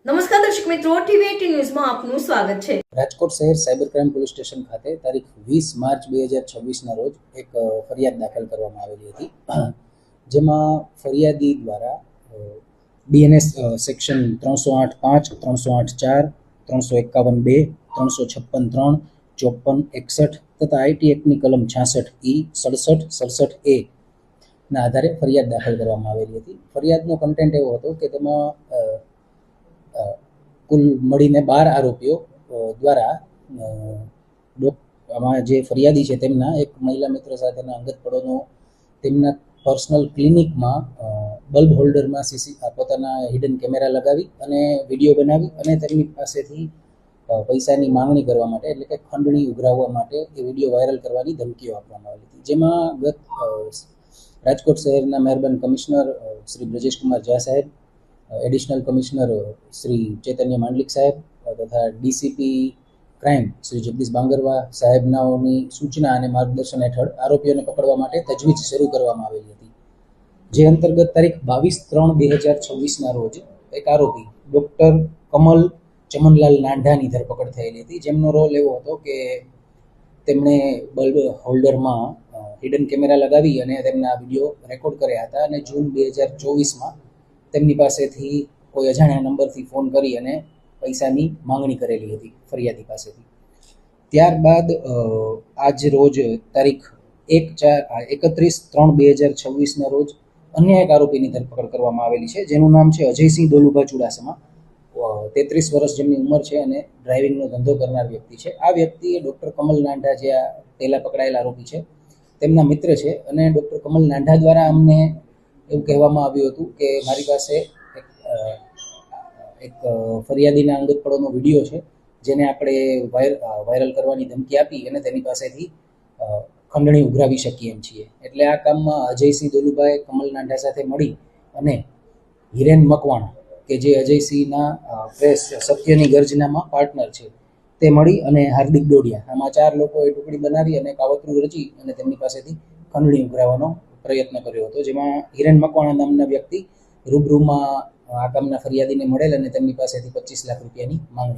નમસ્કાર દર્શક મિત્રો, ટીવી18 ન્યૂઝમાં આપનું સ્વાગત છે। રાજકોટ શહેર સાયબર ક્રાઇમ પોલીસ સ્ટેશન ખાતે તારીખ 20 માર્ચ 2026ના રોજ એક ફરિયાદ દાખલ કરવામાં આવેલી હતી, જેમાં ફરિયાદી દ્વારા બીએનએસ સેક્શન 308(5), 308(4), 351(2), 356(3), 54(61) તથા આઈટી એક્ટની કલમ 66(E), 67, 67A ના આધારે ફરિયાદ દાખલ કરવામાં આવેલી હતી। ફરિયાદનો કન્ટેન્ટ એવો હતો કે તેમાં કુલ મળીને 12 આરોપીઓ દ્વારા આમાં જે ફરિયાદી છે તેમના એક મહિલા મિત્ર સાથેના અંગત પડોનો તેમના પર્સનલ ક્લિનિકમાં બલ્બ હોલ્ડરમાં પોતાના હિડન કેમેરા લગાવી અને વિડીયો બનાવી અને તેમની પાસેથી પૈસાની માંગણી કરવા માટે, એટલે કે ખંડણી ઉઘરાવવા માટે એ વિડીયો વાયરલ કરવાની ધમકીઓ આપવામાં આવી હતી, જેમાં રાજકોટ શહેરના મહેરબાન કમિશનર શ્રી બ્રજેશ કુમાર ઝા સાહેબ, એડિશનલ કમિશનર શ્રી ચૈતન્ય માંડલિક સાહેબ તથા ડીસીપી ક્રાઇમ શ્રી જગદીશ બાંગરવા સાહેબનાઓની સૂચના અને માર્ગદર્શન હેઠળ આરોપીઓને પકડવા માટે તજવીજ શરૂ કરવામાં આવેલી હતી, જે અંતર્ગત તારીખ 22/3/2026ના રોજ એક આરોપી ડૉક્ટર કમલ ચમનલાલ નાંઢાની ધરપકડ થયેલી હતી, જેમનો રોલ એવો હતો કે તેમણે બલ્બ હોલ્ડરમાં હિડન કેમેરા લગાવી અને તેમના વિડીયો રેકોર્ડ કર્યા હતા અને જૂન 2024માં તેમની પાસેથી કોઈ અજાણ્યા નંબરથી ફોન કરી અને પૈસાની માંગણી કરેલી હતી ફરિયાદી પાસેથી। ત્યારબાદ આજ રોજ તારીખ 31/3/2026ના રોજ અન્ય એક આરોપીની ધરપકડ કરવામાં આવેલી છે, જેનું નામ છે અજયસિંહ દોલુભા ચુડાસમા, 33 વર્ષ જેમની ઉંમર છે અને ડ્રાઇવિંગનો ધંધો કરનાર વ્યક્તિ છે। આ વ્યક્તિએ ડૉક્ટર કમલ નાંઢા, જે આ પહેલાં પકડાયેલા આરોપી છે, તેમના મિત્ર છે અને ડૉક્ટર કમલ નાંઢા દ્વારા અમને એવું કહેવામાં આવ્યું હતું કે મારી પાસે એક ફરિયાદીના અંગત પડોનો વિડીયો છે, જેને આપણે વાયરલ કરવાની ધમકી આપી અને તેની પાસેથી ખંડણી ઉઘરાવી શકીએ એમ છીએ। એટલે આ કામમાં અજયસિંહ દોલુભાઈ કમલ નાંઢા સાથે મળી અને હિરેન મકવાણા, કે જે અજયસિંહના પ્રેસ સત્યની ગર્જનામાં પાર્ટનર છે, તે મળી અને હાર્દિક ડોડિયા, આમાં 4 લોકોએ ટુકડી બનાવી અને કાવતરું રચી અને તેમની પાસેથી ખંડણી ઉઘરાવવાનો પ્રયત્ન કર્યો હતો, જેમાં હિરેન મકવાણા નામના વ્યક્તિ રૂબરૂમાં આ કામના ફરિયાદીને મળેલ અને તેમની પાસેથી 25 લાખ રૂપિયાની માંગણી